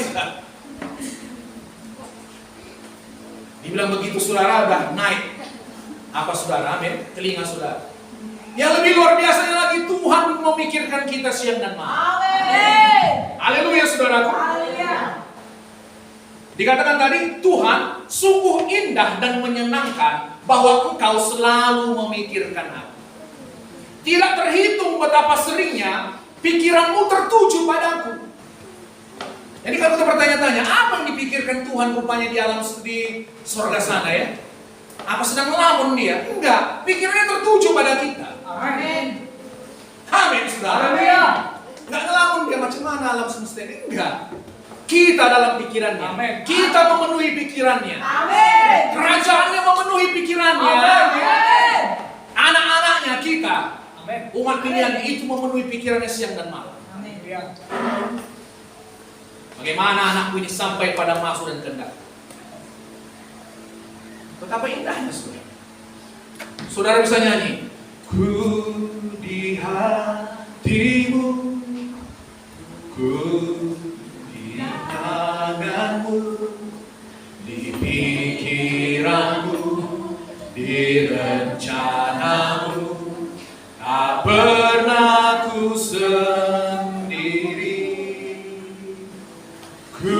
Dibilang begitu saudara, udah naik. Apa saudara? Amin. Telinga saudara. Yang lebih luar biasanya lagi, Tuhan memikirkan kita siang dan malam. Amin. Haleluya, saudaraku. Haleluya. Dikatakan tadi, Tuhan sungguh indah dan menyenangkan bahwa engkau selalu memikirkan aku. Tidak terhitung betapa seringnya pikiranmu tertuju padaku. Jadi kalau kita bertanya-tanya, apa yang dipikirkan Tuhan rupanya di alam di surga sana, ya? Apa sedang melamun dia? Enggak, pikirannya tertuju pada kita. Amin. Amin, saudara. Haleluya. Enggak ngelamun dia macam mana alam semesta ini. Enggak. Kita dalam pikirannya. Amin. Kita memenuhi pikirannya. Amin. Kerajaannya memenuhi pikirannya. Amin. Anak-anaknya kita, Amin. umat pilihannya itu memenuhi pikirannya siang dan malam. Amin. Haleluya. Bagaimana anakku ini sampai pada maksud dan kehendak. Betapa indahnya, saudara. Saudara bisa nyanyi. Ku di hatimu, ku di tanganmu, di pikiranmu, di rencanamu, tak pernah ku sendiri. Ku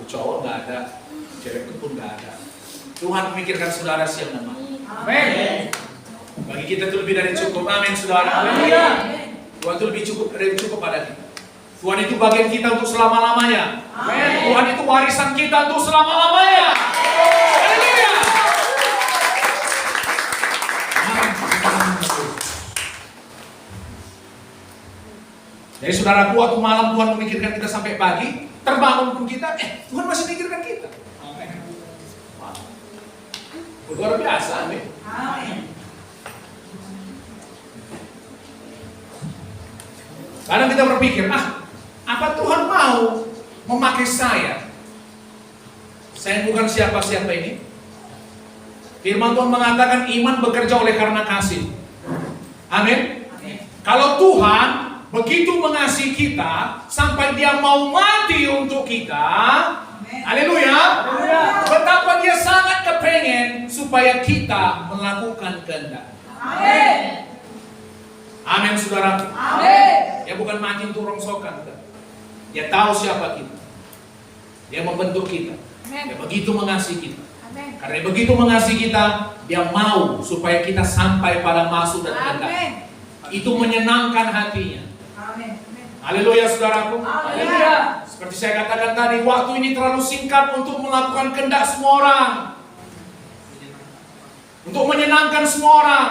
cowok nggak ada, cewek pun nggak ada. Tuhan memikirkan saudara siang dan malam. Amin. Bagi kita itu lebih dari cukup. Amin, saudara. Haleluya. Tuhan itu lebih cukup dari cukup pada kita. Tuhan itu bagian kita untuk selama-lamanya. Amin. Tuhan itu warisan kita untuk selama-lamanya. Haleluya. Jadi saudara, waktu malam Tuhan memikirkan kita sampai pagi, terbangun pun kita, Tuhan masih memikirkan kita. Amin. Luar biasa, amin. Amin. Kadang kita berpikir, apa Tuhan mau memakai saya? Saya bukan siapa-siapa ini. Firman Tuhan mengatakan iman bekerja oleh karena kasih. Amin. Kalau Tuhan begitu mengasihi kita sampai dia mau mati untuk kita, haleluya, betapa dia sangat kepengen supaya kita melakukan kehendak. Amin. Amin, saudara. Amin. Dia bukan mati untuk rongsokan. Dia tahu siapa kita. Dia membentuk kita. Dia begitu mengasihi kita. Karena begitu mengasihi kita, dia mau supaya kita sampai pada maksud dan kehendak. Itu menyenangkan hatinya. Amin. Haleluya, saudaraku. Haleluya. Seperti saya katakan tadi, waktu ini terlalu singkat untuk melakukan kehendak semua orang. Untuk menyenangkan semua orang.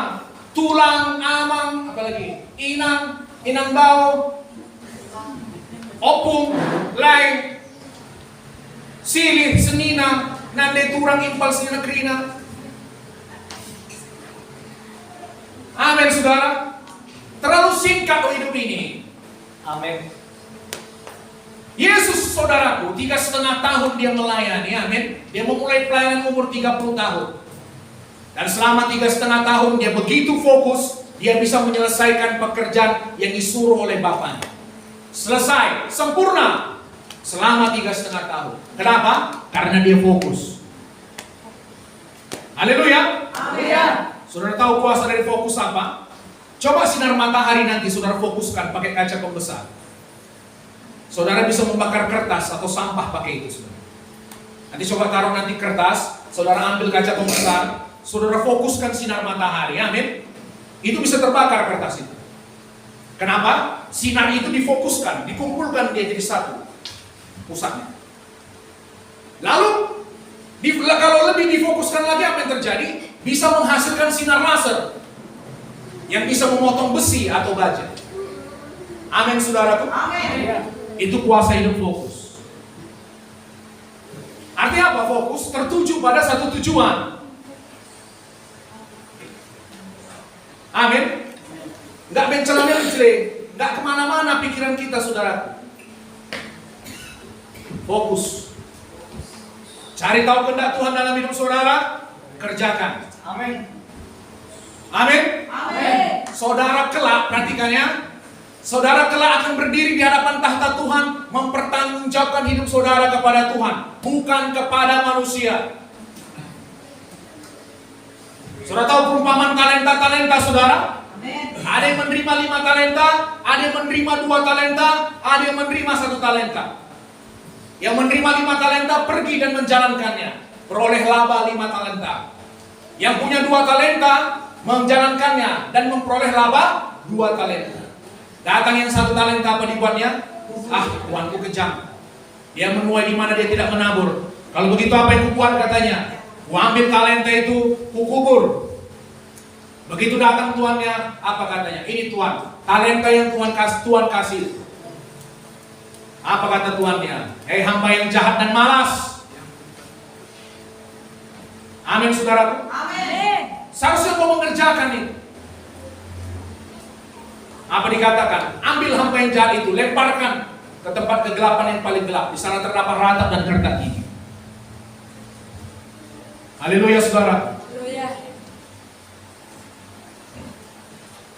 Tulang, amang, apalagi inang bau, opung, lai, silih, senina, nande turang impal senina kerina. Amin, saudara. Terlalu singkat hidup ini. Amin. Yesus, saudaraku, 3,5 tahun dia melayani, amin. Dia memulai pelayanan umur 30 tahun. Dan selama 3,5 tahun dia begitu fokus, dia bisa menyelesaikan pekerjaan yang disuruh oleh Bapaknya. Selesai, sempurna, selama 3,5 tahun. Kenapa? Karena dia fokus. Haleluya. Haleluya. Saudara tahu kuasa dari fokus apa? Coba sinar matahari nanti saudara fokuskan pakai kaca pembesar. Saudara bisa membakar kertas atau sampah pakai itu, saudara. Nanti coba taruh nanti kertas, saudara ambil kaca pembesar, saudara fokuskan sinar matahari, amin. Itu bisa terbakar kertas itu. Kenapa? Sinar itu difokuskan, dikumpulkan dia jadi satu pusatnya. Lalu kalau lebih difokuskan lagi apa yang terjadi? Bisa menghasilkan sinar laser yang bisa memotong besi atau baja. Amin, saudaraku. Amin. Itu kuasa hidup fokus. Artinya apa fokus? Tertuju pada satu tujuan. Amin. Nggak mencela-mencela, nggak kemana-mana pikiran kita, saudara. Fokus. Cari tahu kehendak Tuhan dalam hidup saudara, kerjakan. Amin. Amin. Amin. Saudara kelak, perhatikannya. Saudara kelak akan berdiri di hadapan tahta Tuhan, mempertanggungjawabkan hidup saudara kepada Tuhan, bukan kepada manusia. Saudara tahu perumpamaan talenta-talenta, saudara? Amin. Ada yang menerima 5 talenta, ada yang menerima 2 talenta, ada yang menerima 1 talenta. Yang menerima 5 talenta pergi dan menjalankannya, beroleh laba 5 talenta. Yang punya 2 talenta menjalankannya dan memperoleh laba 2 talenta. Datang yang 1 talenta, apa dibuatnya? Tuanku kejam. Dia menuai di mana dia tidak menabur. Kalau begitu apa yang kubuat, katanya? Ku ambil talenta itu, ku kubur. Begitu datang tuannya, apa katanya? Ini Tuhan, talenta yang Tuhan kasih. Apa kata tuannya? Hei hamba yang jahat dan malas. Amin, saudaraku. Amin. Seharusnya kau mengerjakan itu. Apa dikatakan? Ambil hamba yang jahat itu, lemparkan ke tempat kegelapan yang paling gelap. Di sana terdapat ratap dan kertas gigi. Haleluya, saudara. Haleluya.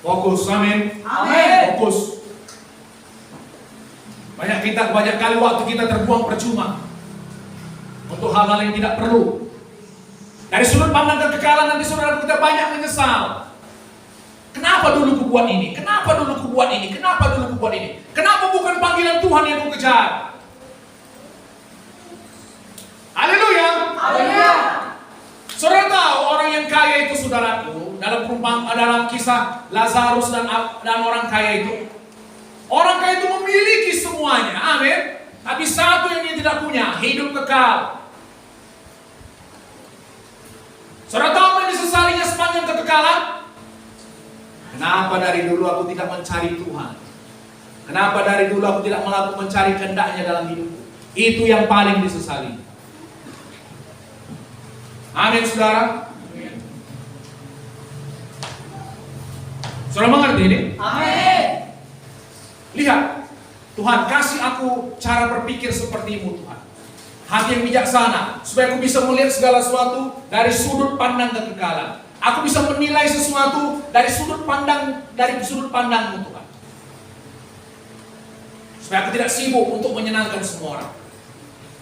Fokus, amin. Amin. Fokus. Banyak kali waktu kita terbuang percuma untuk hal-hal yang tidak perlu. Dari sudut pandang kekekalan nanti saudara kita banyak menyesal. Kenapa dulu ku buat ini? Kenapa dulu ku buat ini? Kenapa dulu ku buat ini? Kenapa bukan panggilan Tuhan yang ku kejar? Haleluya. Haleluya. Saudara tahu orang yang kaya itu, saudaraku, dalam kisah Lazarus dan orang kaya itu, orang kaya itu memiliki semuanya, amin. Tapi satu yang dia tidak punya, hidup kekal. Saudara tahu apa yang disesalinya sepanjang kekekalan? Kenapa dari dulu aku tidak mencari Tuhan? Kenapa dari dulu aku tidak mencari kehendak-Nya dalam hidupku? Itu yang paling disesali. Amin, saudara. Saudara mengerti ini? Amin. Lihat, Tuhan kasih aku cara berpikir sepertimu, Tuhan. Hati yang bijaksana, supaya aku bisa melihat segala sesuatu dari sudut pandang kekekalan. Aku bisa menilai sesuatu dari sudut pandangmu, Tuhan. Supaya aku tidak sibuk untuk menyenangkan semua orang.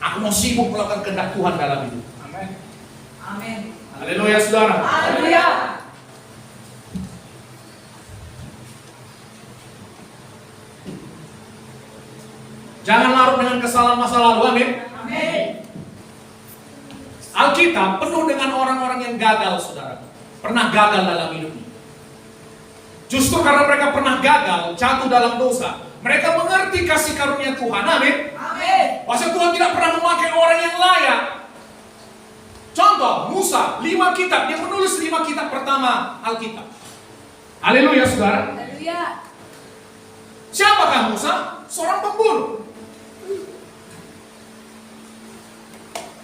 Aku mau sibuk melakukan kehendak Tuhan dalam hidup. Amin. Amin. Haleluya, saudara. Haleluya. Jangan larut dengan kesalahan masa lalu, amin. Amin. Alkitab penuh dengan orang-orang yang gagal, saudara. Pernah gagal dalam hidupnya. Justru karena mereka pernah gagal, jatuh dalam dosa, mereka mengerti kasih karunia Tuhan, amin. Amin. Maksud Tuhan tidak pernah memakai orang yang layak. Contoh, Musa, 5 kitab, dia menulis 5 kitab pertama Alkitab. Haleluya, saudara. Haleluya. Siapakah Musa? Seorang pembunuh.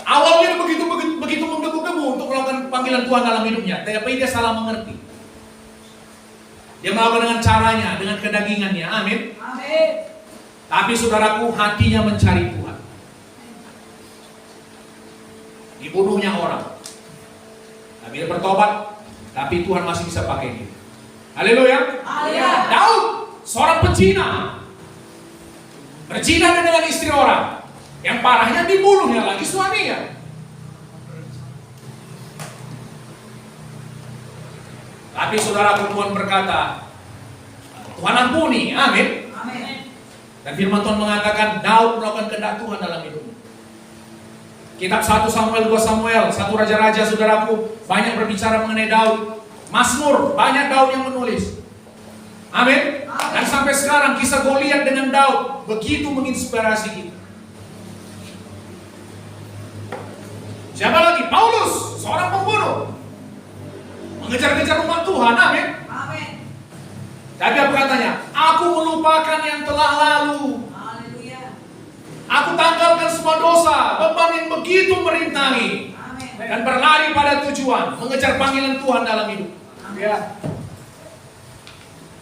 Awalnya begitu menggebu-gebu untuk melakukan panggilan Tuhan dalam hidupnya, tapi dia salah mengerti. Dia melakukan dengan caranya, dengan kedagingannya, amin. Amin. Tapi saudaraku, hatinya mencari Tuhan. Dibunuhnya orang, tapi dia bertobat, tapi Tuhan masih bisa pakai dia. Haleluya. Haleluya. Daud, seorang pezina, berzina dengan istri orang. Yang parahnya dibunuhnya lagi suaminya. Tapi saudaraku, Tuhan berkata, Tuhan ampuni, amin. Amin. Dan firman Tuhan mengatakan Daud melakukan kehendak Tuhan dalam hidupnya. Kitab 1 Samuel, 2 Samuel, 1 Raja-Raja, saudaraku, banyak berbicara mengenai Daud. Mazmur, banyak Daud yang menulis. Amin. Dan sampai sekarang kisah Goliat dengan Daud begitu menginspirasi kita. Siapa lagi? Paulus, seorang pembunuh, mengejar-ngejar umat Tuhan, amin. Amin. Tapi apa katanya? Aku melupakan yang telah lalu. Haleluya. Aku tanggalkan semua dosa, beban yang begitu merintangi, Amin. dan berlari pada tujuan, mengejar panggilan Tuhan dalam hidup. Ya.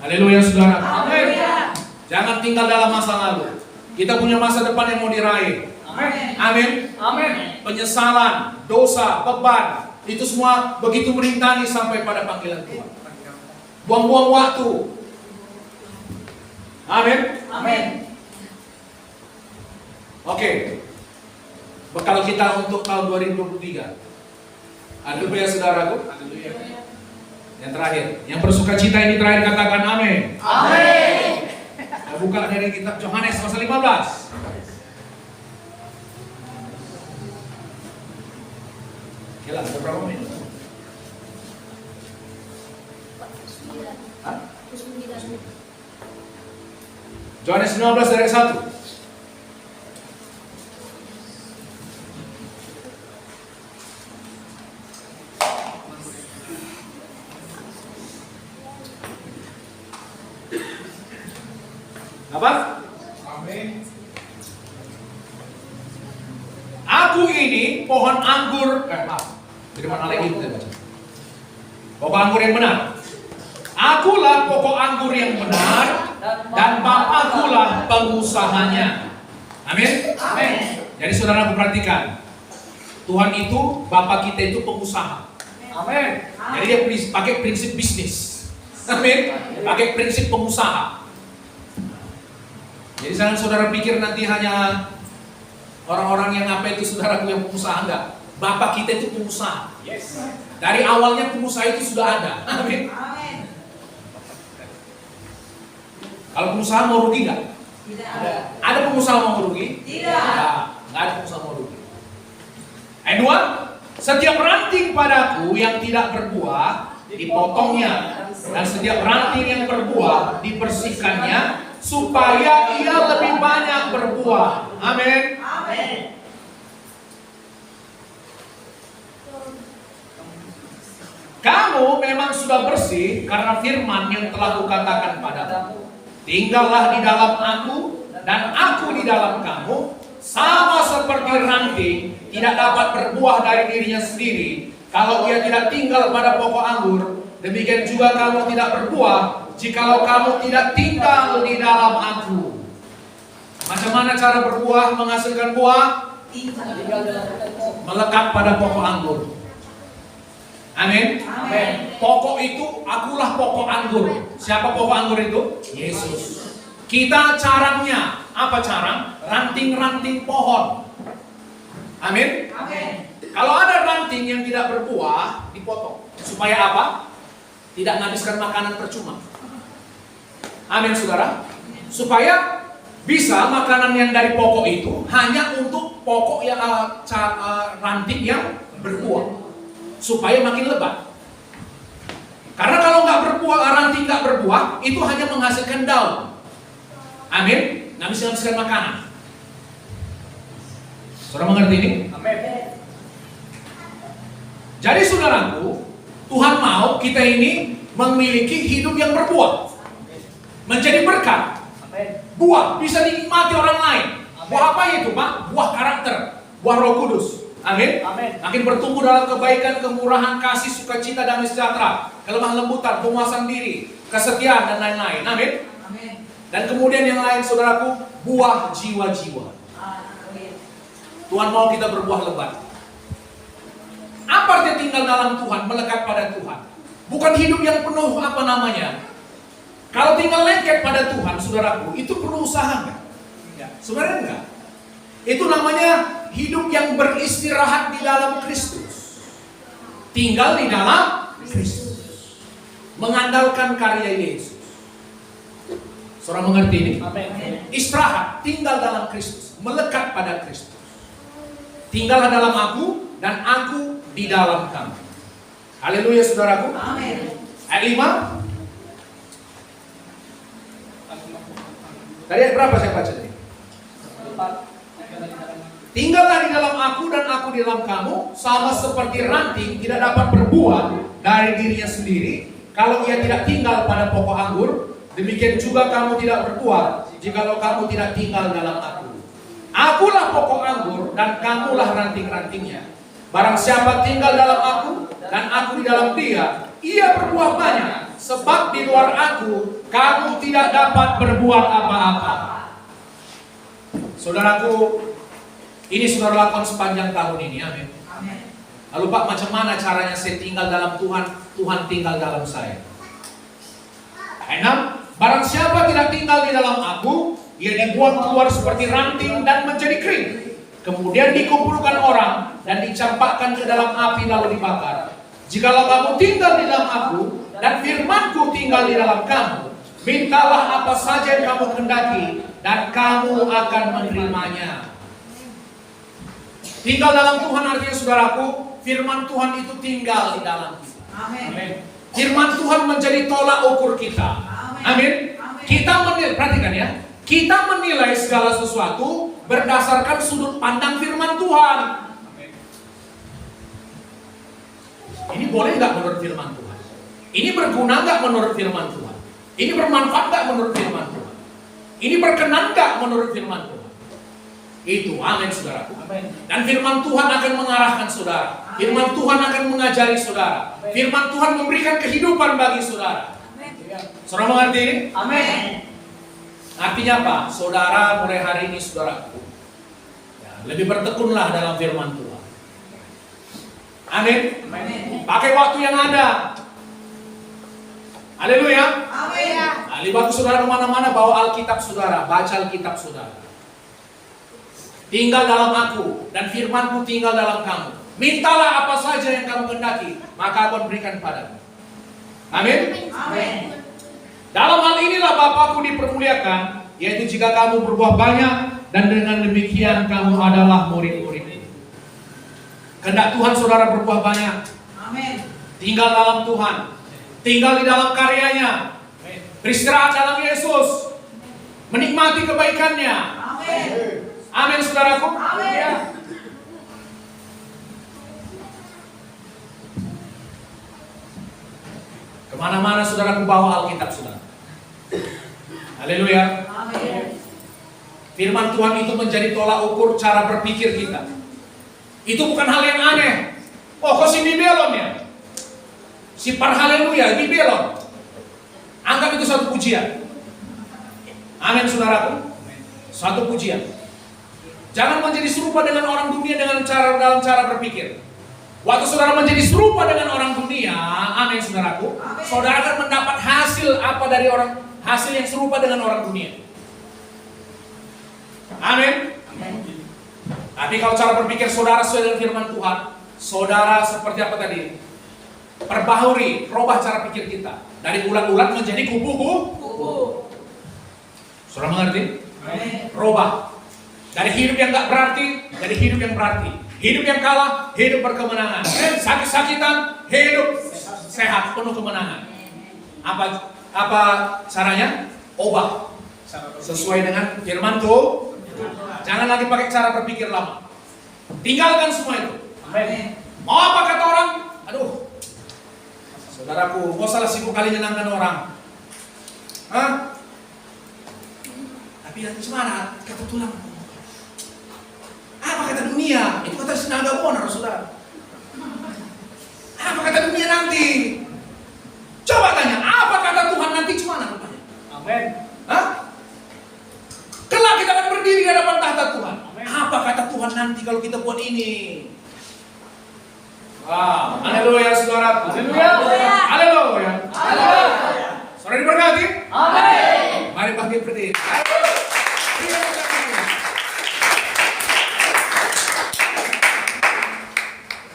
Haleluya, saudara. Haleluya. Jangan tinggal dalam masa lalu. Kita punya masa depan yang mau diraih. Amin. Amin. Amin. Penyesalan, dosa, beban, itu semua begitu merintangi sampai pada panggilan Tuhan. Buang-buang waktu. Amin. Amin. Oke. Bekal kita untuk tahun 2023. Haleluya, saudaraku. Haleluya. Yang terakhir, yang bersuka cita ini terakhir katakan amin. Amin. Kita buka dari kitab Yohanes pasal 15. Gila, ada berapa menit? Hah? Yohanes 15 dari 1. Apa? Amin. Aku ini pohon anggur, maaf, firman Allah itu saya baca. Pokok anggur yang benar. Akulah pokok anggur yang benar, dan Bapakkulah pengusahanya. Amin. Amin. Jadi saudara perhatikan, Tuhan itu, Bapak kita itu pengusaha. Amin. Jadi dia pakai prinsip bisnis. Amin. Pakai prinsip pengusaha. Jadi jangan saudara pikir nanti hanya orang-orang yang apa itu saudaraku yang pengusaha, enggak. Bapak kita itu pengusaha. Yes. Dari awalnya pengusaha itu sudah ada. Amin. Amin. Kalau pengusaha mau rugi enggak? Tidak ada. Ada pengusaha mau rugi? Tidak. Enggak ada pengusaha mau rugi. Ayat 2, setiap ranting padaku yang tidak berbuah dipotongnya, dan setiap ranting yang berbuah dibersihkannya, supaya ia lebih banyak berbuah. Amin. Amin. Kamu memang sudah bersih karena firman yang telah kukatakan padamu. Tinggallah di dalam aku dan aku di dalam kamu, sama seperti ranting tidak dapat berbuah dari dirinya sendiri kalau ia tidak tinggal pada pokok anggur. Demikian juga kamu tidak berbuah jikalau kamu tidak tinggal di dalam aku. Macam mana cara berbuah menghasilkan buah? Melekat pada pokok anggur. Amin. Amin. Pokok itu, akulah pokok anggur. Siapa pokok anggur itu? Yesus. Kita carangnya, apa carang? Ranting-ranting pohon. Amin. Amin. Kalau ada ranting yang tidak berbuah, dipotong. Supaya apa? Tidak menghabiskan makanan percuma. Amin, saudara. Supaya bisa makanan yang dari pokok itu hanya untuk pokok yang ranting yang berbuah. Supaya makin lebat. Karena kalau nggak berbuah, ranting nggak berbuah, itu hanya menghasilkan daun. Amin. Nggak bisa menghasilkan makanan. Saudara mengerti ini? Amin. Jadi saudaraku, Tuhan mau kita ini memiliki hidup yang berbuah, menjadi berkat. Amin. Buah bisa dinikmati orang lain. Buah apa itu, Pak? Buah karakter, buah Roh Kudus. Amin. Amin. Makin bertumbuh dalam kebaikan, kemurahan, kasih, sukacita, damai sejahtera, kelemah lembutan, penguasaan diri, kesetiaan dan lain-lain. Amin. Amin. Dan kemudian yang lain, saudaraku, buah jiwa-jiwa. Amin. Tuhan mau kita berbuah lebat. Apa artinya tinggal dalam Tuhan, melekat pada Tuhan? Bukan hidup yang penuh apa namanya. Kalau tinggal lengket pada Tuhan, saudaraku, itu perlu usaha nggak? Sebenarnya enggak. Itu namanya hidup yang beristirahat di dalam Kristus. Tinggal di dalam Kristus. Mengandalkan karya Yesus. Saudara mengerti ini? Amin. Istirahat, tinggal dalam Kristus, melekat pada Kristus. Tinggallah dalam aku dan aku di dalam kamu. Haleluya, saudaraku. Amin. Ayat 5. Tadi ayat berapa saya baca tadi? Tinggallah di dalam aku dan aku di dalam kamu, sama seperti ranting tidak dapat berbuah dari dirinya sendiri kalau ia tidak tinggal pada pokok anggur. Demikian juga kamu tidak berbuah jikalau kamu tidak tinggal dalam aku. Akulah pokok anggur dan kamulah ranting-rantingnya. Barang siapa tinggal dalam aku dan aku di dalam dia, ia berbuah banyak. Sebab di luar aku kamu tidak dapat berbuat apa-apa. Saudaraku, ini saudara lakukan sepanjang tahun ini, amin. Amin. Lalu Pak, macam mana caranya saya tinggal dalam Tuhan, Tuhan tinggal dalam saya? 6. Barang siapa tidak tinggal di dalam aku, ia dibuang keluar seperti ranting dan menjadi kering. Kemudian dikumpulkan orang dan dicampakkan ke dalam api lalu dibakar. Jikalau kamu tinggal di dalam aku dan firmanku tinggal di dalam kamu, mintalah apa saja yang kamu kehendaki dan kamu akan menerimanya. Tinggal dalam Tuhan artinya, saudaraku, firman Tuhan itu tinggal di dalam kita. Amin. Firman Tuhan menjadi tolak ukur kita. Amin. Kita menilai, perhatikan ya, kita menilai segala sesuatu berdasarkan sudut pandang firman Tuhan. Ini boleh nggak menurut firman Tuhan? Ini berguna nggak menurut firman Tuhan? Ini bermanfaat nggak menurut firman Tuhan? Ini berkenan nggak menurut firman Tuhan? Itu, amin, saudaraku. Dan firman Tuhan akan mengarahkan saudara. Firman Tuhan akan mengajari saudara. Firman Tuhan memberikan kehidupan bagi saudara. Saudara mengerti ini? Amin. Artinya apa? Saudara mulai hari ini, saudaraku, ya, lebih bertekunlah dalam firman Tuhan. Amin. Pakai waktu yang ada. Haleluya. Amin. Nah, libatkan saudara kemana-mana, bawa Alkitab saudara, baca Alkitab saudara. Tinggal dalam aku dan firmanku tinggal dalam kamu. Mintalah apa saja yang kamu kehendaki, maka aku berikan padamu. Amin. Amin. Dalam hal inilah Bapakku dipermuliakan, yaitu jika kamu berbuah banyak dan dengan demikian kamu adalah murid-muridku. Kehendak Tuhan saudara berbuah banyak. Amin. Tinggal dalam Tuhan. Tinggal di dalam karyanya. Beristirahat dalam Yesus. Menikmati kebaikannya. Amin. Amin saudaraku. Amin. Kemana-mana saudaraku bawa Alkitab saudara. Haleluya. Amin. Firman Tuhan itu menjadi tolak ukur cara berpikir kita. Itu bukan hal yang aneh. Oh, kok si Bibelon ya? Si Parhaleluya, Bibelon. Anggap itu satu pujian. Amin saudaraku. Satu pujian. Jangan menjadi serupa dengan orang dunia dalam cara berpikir. Waktu saudara menjadi serupa dengan orang dunia, amin saudaraku, Amin. saudara akan mendapat hasil apa dari hasil yang serupa dengan orang dunia. Amin. Tapi kalau cara berpikir saudara sesuai dengan firman Tuhan, saudara seperti apa tadi? Perbaharui, robah cara pikir kita dari ulat-ulat menjadi kupu-kupu. Saudara mengerti? Amin. Robah dari hidup yang gak berarti, dari hidup yang berarti. Hidup yang kalah, hidup berkemenangan. Sakit-sakitan, hidup sehat, penuh kemenangan. Apa caranya? Ubah sesuai dengan firman Tuhan. Jangan lagi pakai cara berpikir lama. Tinggalkan semua itu. Amin. Mau apa kata orang? Aduh, saudaraku, mau salah sibuk kali nyenangkan orang. Hah? Tapi nanti gimana? Kata tulang. Apa kata dunia? Itu kata Sinaga Bonar, saudara. Apa kata dunia nanti? Coba tanya, apa kata Tuhan nanti gimana rupanya? Amin. Hah? Kelak kita akan berdiri di hadapan tahta Tuhan. Amin. Apa kata Tuhan nanti kalau kita buat ini? Wow, haleluya saudara. Haleluya. Haleluya.